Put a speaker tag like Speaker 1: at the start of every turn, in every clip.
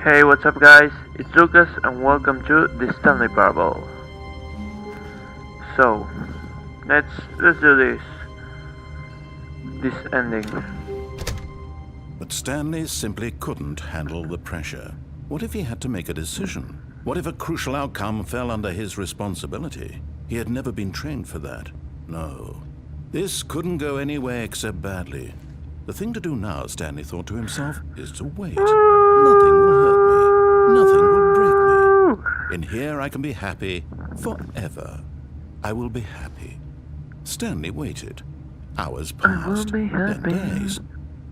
Speaker 1: Hey, what's up guys? It's Lucas and welcome to the Stanley Parable. So, let's do this ending.
Speaker 2: But Stanley simply couldn't handle the pressure. What if he had to make a decision? What if a crucial outcome fell under his responsibility? He had never been trained for that. No. This couldn't go anywhere except badly. The thing to do now, Stanley thought to himself, is to wait. Nothing will hurt me. Nothing will break me. In here I can be happy forever. I will be happy. Stanley waited. Hours passed, then days.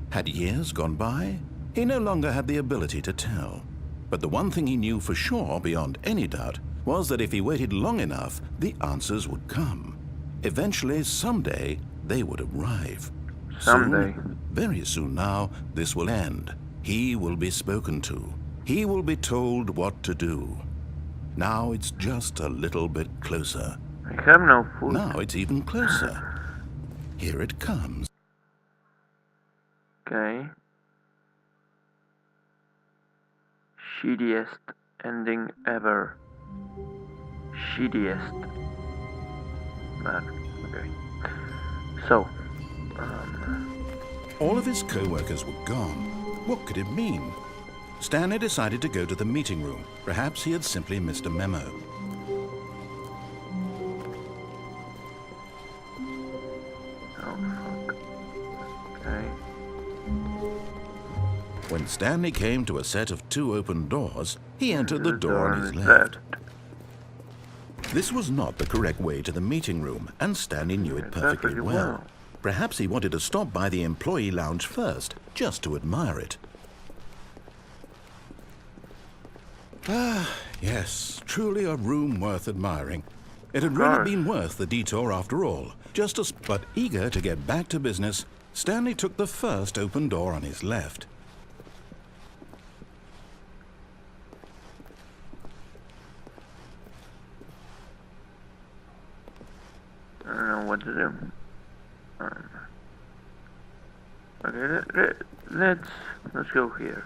Speaker 2: Had years gone by? He no longer had the ability to tell. But the one thing he knew for sure, beyond any doubt, was that if he waited long enough, the answers would come. Eventually, someday, they would arrive.
Speaker 1: Someday.
Speaker 2: Soon, very soon now, this will end. He will be spoken to. He will be told what to do. Now it's just a little bit closer.
Speaker 1: I have no food.
Speaker 2: Now it's even closer. Here it comes.
Speaker 1: Okay. Shittiest ending ever. Shittiest. Man, okay. So,
Speaker 2: All of his co-workers were gone. What could it mean? Stanley decided to go to the meeting room. Perhaps he had simply missed a memo.
Speaker 1: oh fuck. Okay.
Speaker 2: When Stanley came to a set of 2 open doors, he entered the door on his left. This was not the correct way to the meeting room, and Stanley knew it perfectly well. Perhaps he wanted to stop by the employee lounge first, just to admire it. Ah, yes, truly a room worth admiring. It had really been worth the detour after all. But eager to get back to business, Stanley took the first open door on his left.
Speaker 1: I don't know what to do. Okay, let's go here.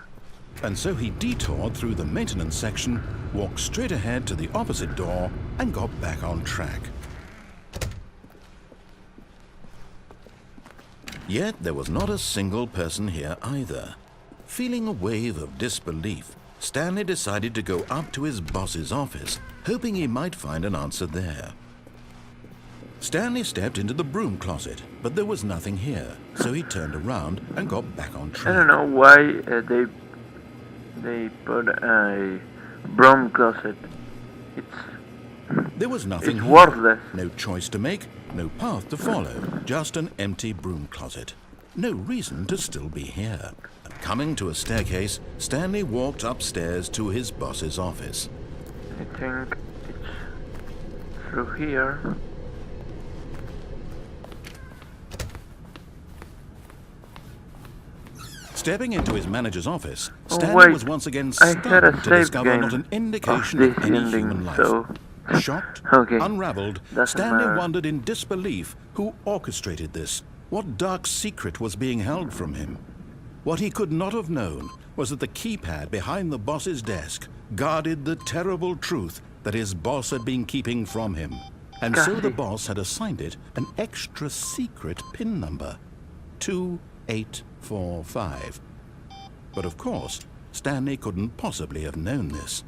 Speaker 2: And so he detoured through the maintenance section, walked straight ahead to the opposite door, and got back on track. Yet there was not a single person here either. Feeling a wave of disbelief, Stanley decided to go up to his boss's office, hoping he might find an answer there. Stanley stepped into the broom closet, but there was nothing here, so he turned around and got back on track.
Speaker 1: I don't know why they put a broom closet.
Speaker 2: There was nothing
Speaker 1: It's
Speaker 2: here.
Speaker 1: worthless.
Speaker 2: No choice to make, no path to follow, just an empty broom closet. No reason to still be here. Coming to a staircase, Stanley walked upstairs to his boss's office.
Speaker 1: I think it's through here.
Speaker 2: Stepping into his manager's office, Stanley
Speaker 1: wait,
Speaker 2: was once again
Speaker 1: I had
Speaker 2: stunned
Speaker 1: a
Speaker 2: to
Speaker 1: save
Speaker 2: discover
Speaker 1: game
Speaker 2: not an indication
Speaker 1: of
Speaker 2: of
Speaker 1: this
Speaker 2: any
Speaker 1: ending,
Speaker 2: human life.
Speaker 1: so
Speaker 2: Shocked,
Speaker 1: okay,
Speaker 2: unraveled,
Speaker 1: doesn't
Speaker 2: Stanley
Speaker 1: matter.
Speaker 2: wondered in disbelief who orchestrated this. What dark secret was being held from him? What he could not have known was that the keypad behind the boss's desk guarded the terrible truth that his boss had been keeping from him. And so the boss had assigned it an extra secret PIN number, 2845. But of course, Stanley couldn't possibly have known this.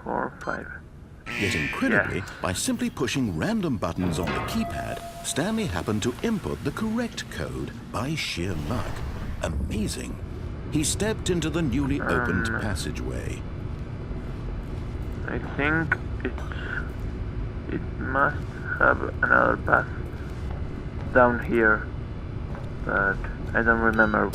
Speaker 1: 4, 5.
Speaker 2: Yet incredibly,
Speaker 1: Yes.
Speaker 2: by simply pushing random buttons on the keypad, Stanley happened to input the correct code by sheer luck. Amazing. He stepped into the newly opened passageway.
Speaker 1: I think it must have another path down here, but I don't remember.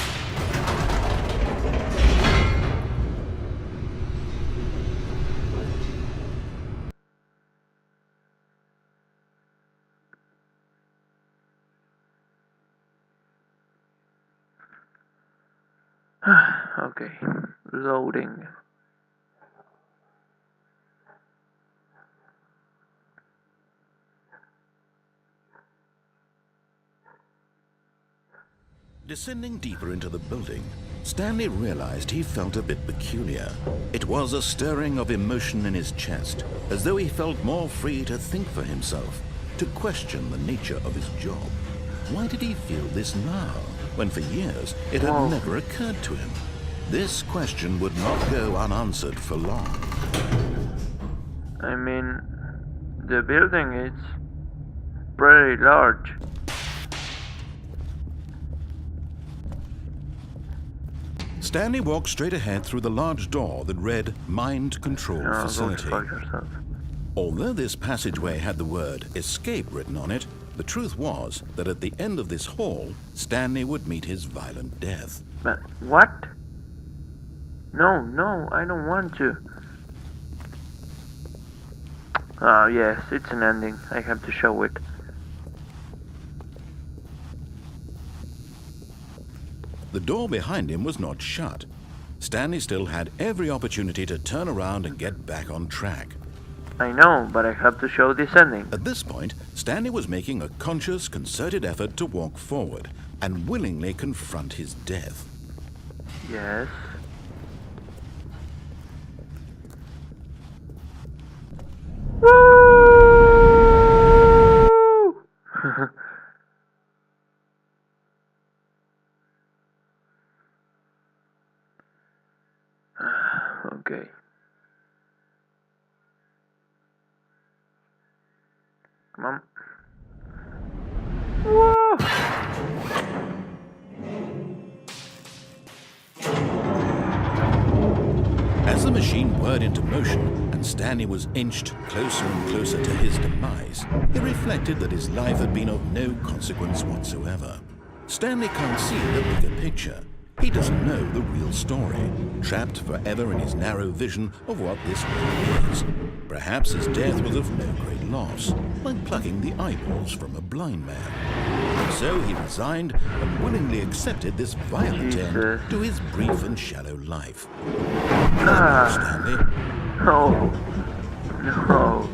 Speaker 1: Okay, loading.
Speaker 2: Descending deeper into the building, Stanley realized he felt a bit peculiar. It was a stirring of emotion in his chest, as though he felt more free to think for himself, to question the nature of his job. Why did he feel this now, when for years it had never occurred to him? This question would not go unanswered for long.
Speaker 1: I mean, the building is pretty large.
Speaker 2: Stanley walked straight ahead through the large door that read Mind Control Facility.
Speaker 1: Go fuck yourself.
Speaker 2: Although this passageway had the word escape written on it, the truth was that at the end of this hall, Stanley would meet his violent death.
Speaker 1: But what? No, I don't want to. Oh yes, it's an ending. I have to show it.
Speaker 2: The door behind him was not shut. Stanley still had every opportunity to turn around and get back on track.
Speaker 1: I know, but I have to show this ending.
Speaker 2: At this point, Stanley was making a conscious, concerted effort to walk forward and willingly confront his death.
Speaker 1: Yes. Woo! Okay. Come on. Whoa!
Speaker 2: As the machine whirred into motion and Stanley was inched closer and closer to his demise, he reflected that his life had been of no consequence whatsoever. Stanley can't see the bigger picture. He doesn't know the real story, trapped forever in his narrow vision of what this world is. Perhaps his death was of no great loss, like plucking the eyeballs from a blind man. And so he resigned and willingly accepted this violent end to his brief and shallow life. Stanley.
Speaker 1: No. No.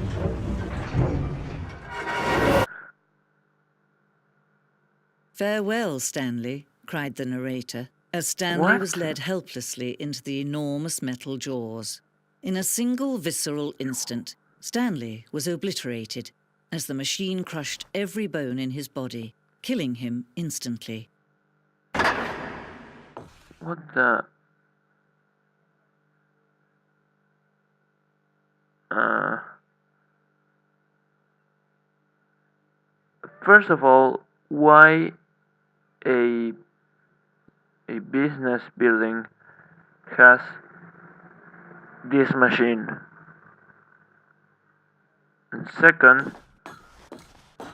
Speaker 3: "Farewell, Stanley," cried the narrator, as Stanley was led helplessly into the enormous metal jaws. In a single visceral instant, Stanley was obliterated as the machine crushed every bone in his body, killing him instantly.
Speaker 1: What the... First of all, why a business building has this machine? And second,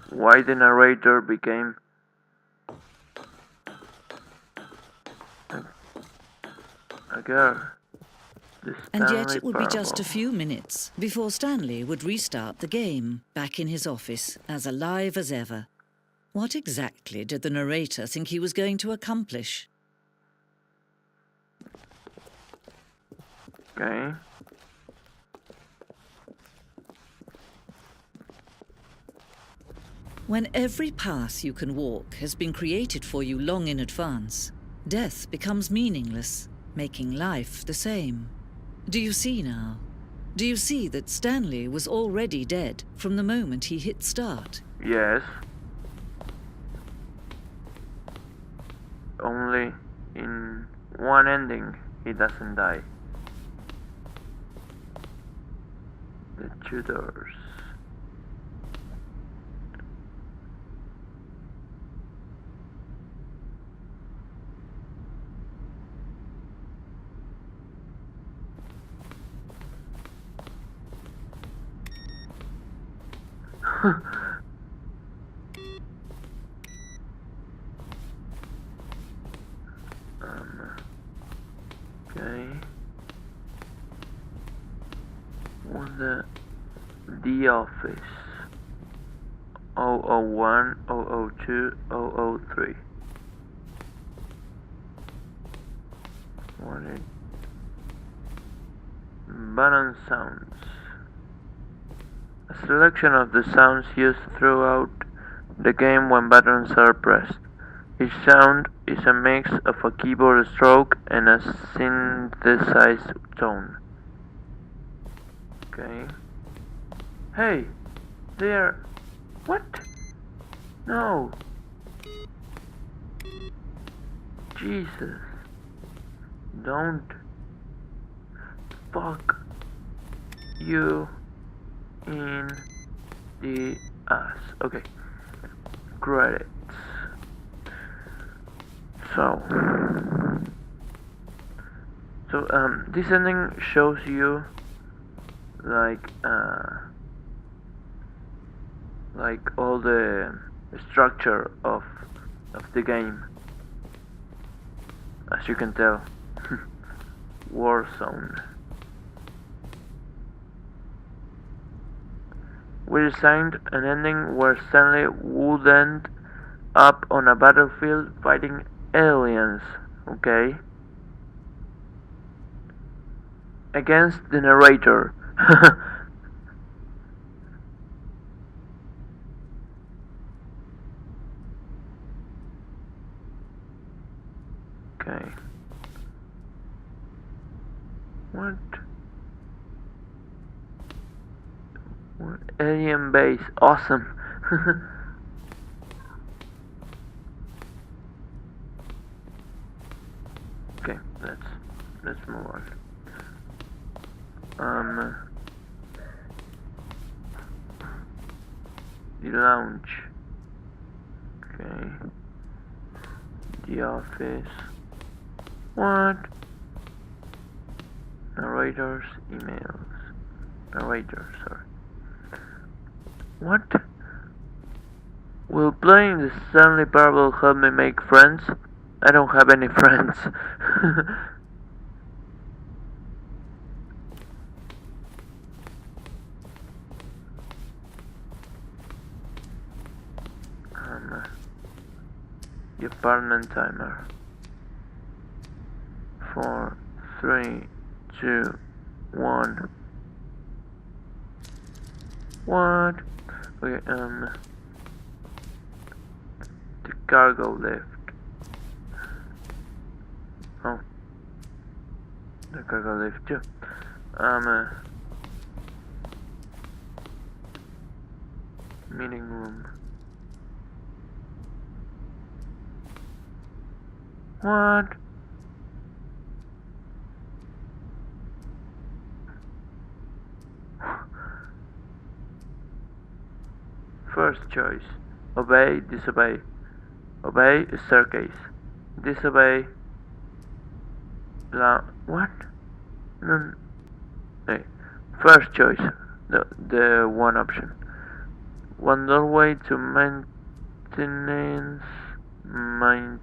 Speaker 1: why the narrator became a girl?
Speaker 3: And yet it would be just a few minutes before Stanley would restart the game, back in his office, as alive as ever. What exactly did the narrator think he was going to accomplish?
Speaker 1: Okay.
Speaker 3: When every path you can walk has been created for you long in advance, death becomes meaningless, making life the same. Do you see now? Do you see that Stanley was already dead from the moment he hit start?
Speaker 1: Yes. Only in one ending he doesn't die. The Tudors. Okay. What's the office? 001, 002, 003. Wanted button sounds. A selection of the sounds used throughout the game when buttons are pressed. Each sound is a mix of a keyboard stroke and a synthesized tone. Okay. Hey! There! What? No! Jesus! Don't! Fuck you in the ass. Okay. Credits. So this ending shows you like all the structure of the game, as you can tell. Warzone. We designed an ending where Stanley would end up on a battlefield fighting aliens, okay? Against the narrator. Okay. What? Alien base. Awesome. Okay, let's move on. The lounge. Okay. The office. What? Narrators, emails. Narrator, sorry. What? Will playing the Stanley Parable help me make friends? I don't have any friends. The apartment timer. 4, 3, 2, 1. What? Okay, the cargo lift. Oh, the cargo lift too. Meeting room. What? First choice. Obey, disobey. Obey, staircase. Disobey. What? No. Hey. First choice. The one option. One doorway to maintenance, I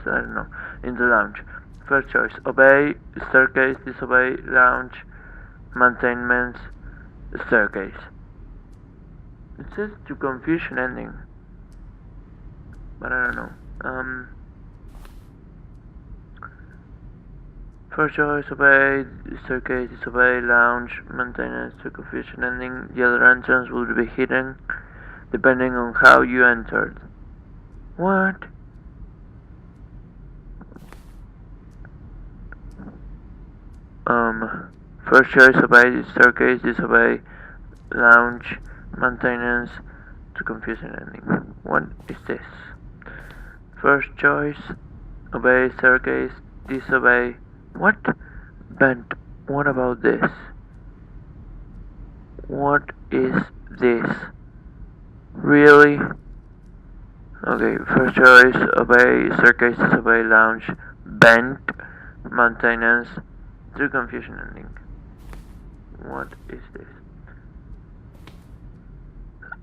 Speaker 1: don't know, in the lounge. First choice. Obey, staircase, disobey, lounge, maintenance, staircase. It says to confusion ending, but I don't know. First choice, obey, staircase, disobey, lounge, maintenance to confusion ending. The other entrance will be hidden depending on how you entered. What? First choice, obey, staircase, disobey, lounge, maintenance to confusion ending. What is this? First choice, obey, staircase, disobey. What? Bent. What about this? What is this? Really? Okay, first choice, obey, staircase, disobey, lounge, bent, maintenance, to confusion ending. What is this?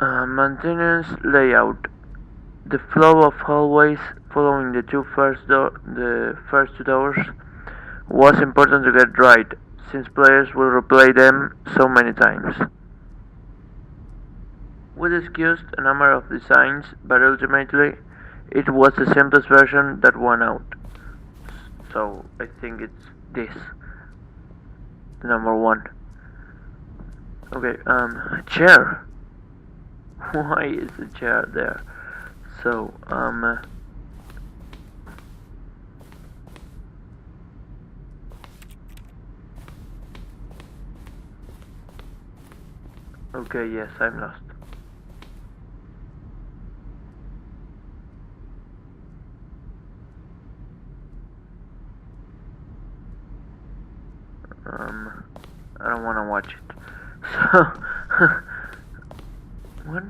Speaker 1: Maintenance layout. The flow of hallways following the first two doors was important to get right, since players will replay them so many times. We discussed a number of designs, but ultimately it was the simplest version that won out. So I think it's this, the number one. Okay, chair. Why is the chair there? So, Okay, yes, I'm lost. I don't want to watch it. So, what?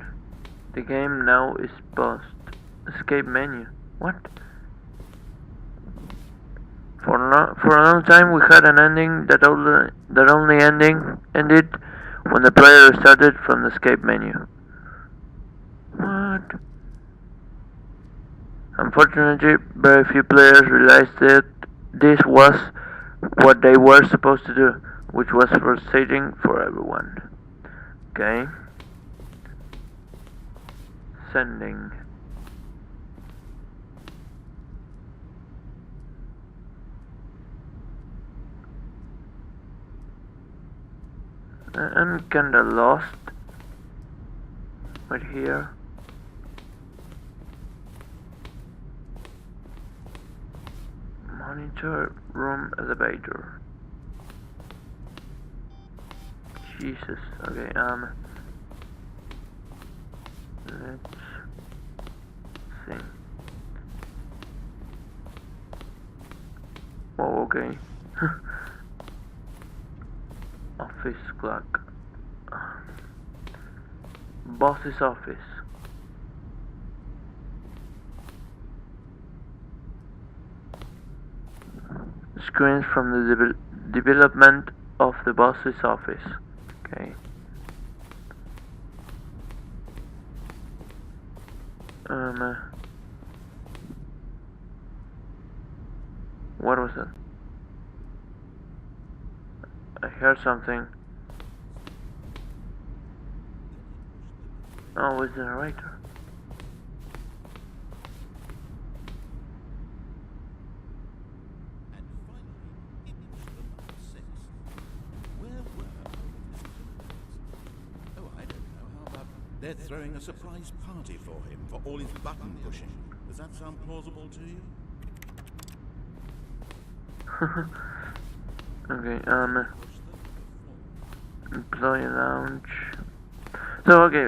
Speaker 1: The game now is paused. Escape menu. What? For a long time we had an ending that only ended when the player restarted from the escape menu. What? Unfortunately, very few players realized that this was what they were supposed to do, which was frustrating for everyone. Okay. Sending. I'm kinda lost right here. Monitor room elevator. Jesus. Okay. Let's see. Oh, okay. Office clock. Boss's office. Screens from the development of the boss's office. Okay. What was that? I heard something. Oh, it's the narrator.
Speaker 2: They're throwing a surprise party for him for all his button pushing. Does that sound plausible to you?
Speaker 1: Okay, employee lounge. So okay,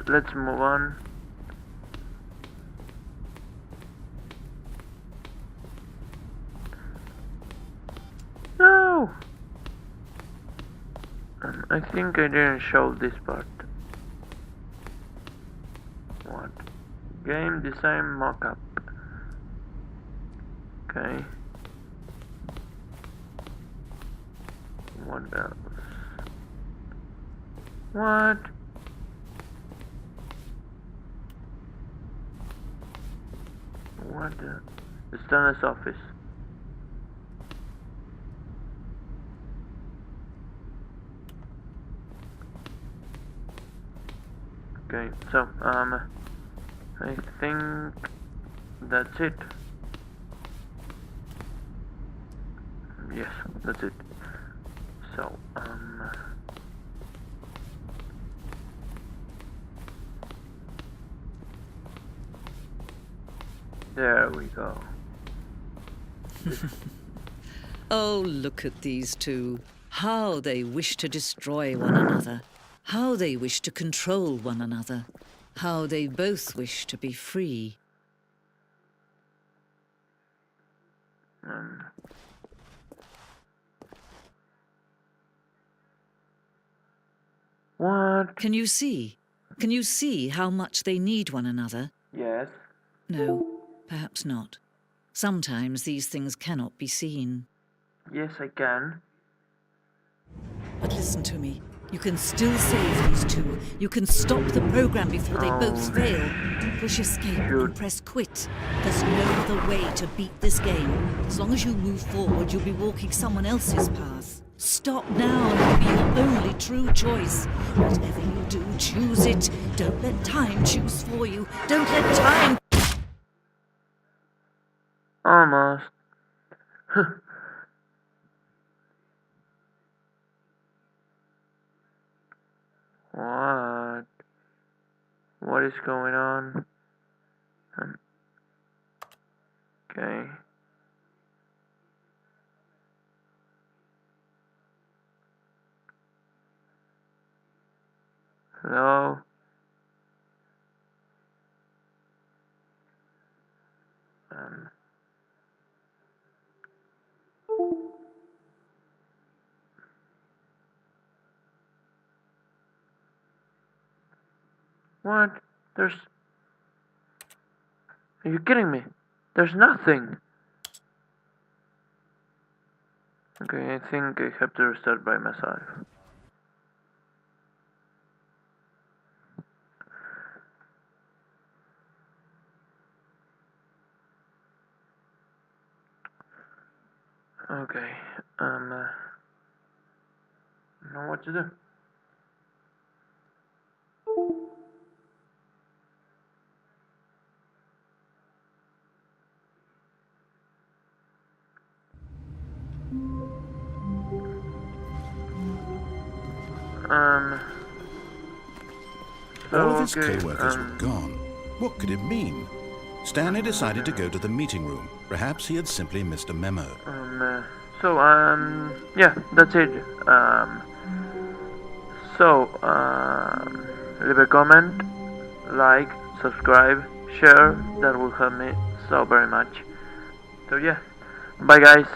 Speaker 1: let's move on. No. I think I didn't show this part. What? Game design mockup. Okay. What else? What? What the Stanley's office. Okay, so I think that's it. Yes, that's it. So there we go.
Speaker 3: Oh, look at these two. How they wish to destroy one another. How they wish to control one another. How they both wish to be free.
Speaker 1: What?
Speaker 3: Can you see? Can you see how much they need one another?
Speaker 1: Yes.
Speaker 3: No, perhaps not. Sometimes these things cannot be seen.
Speaker 1: Yes, I can.
Speaker 3: But listen to me. You can still save these two. You can stop the program before they both fail. Push escape and press quit. There's no other way to beat this game. As long as you move forward, you'll be walking someone else's path. Stop now and it'll be your only true choice. Whatever you do, choose it. Don't let time choose for you. Don't let time...
Speaker 1: Almost. What? What is going on? Okay. Hello? Um, what? There's... Are you kidding me? There's nothing. Okay, I think I have to restart by myself. Okay, I know what to do.
Speaker 2: All of his
Speaker 1: Okay,
Speaker 2: co-workers were gone. What could it mean? Stanley decided to go to the meeting room. Perhaps he had simply missed a memo.
Speaker 1: yeah, that's it. Leave a comment, like, subscribe, share. That will help me so very much. So yeah, bye guys.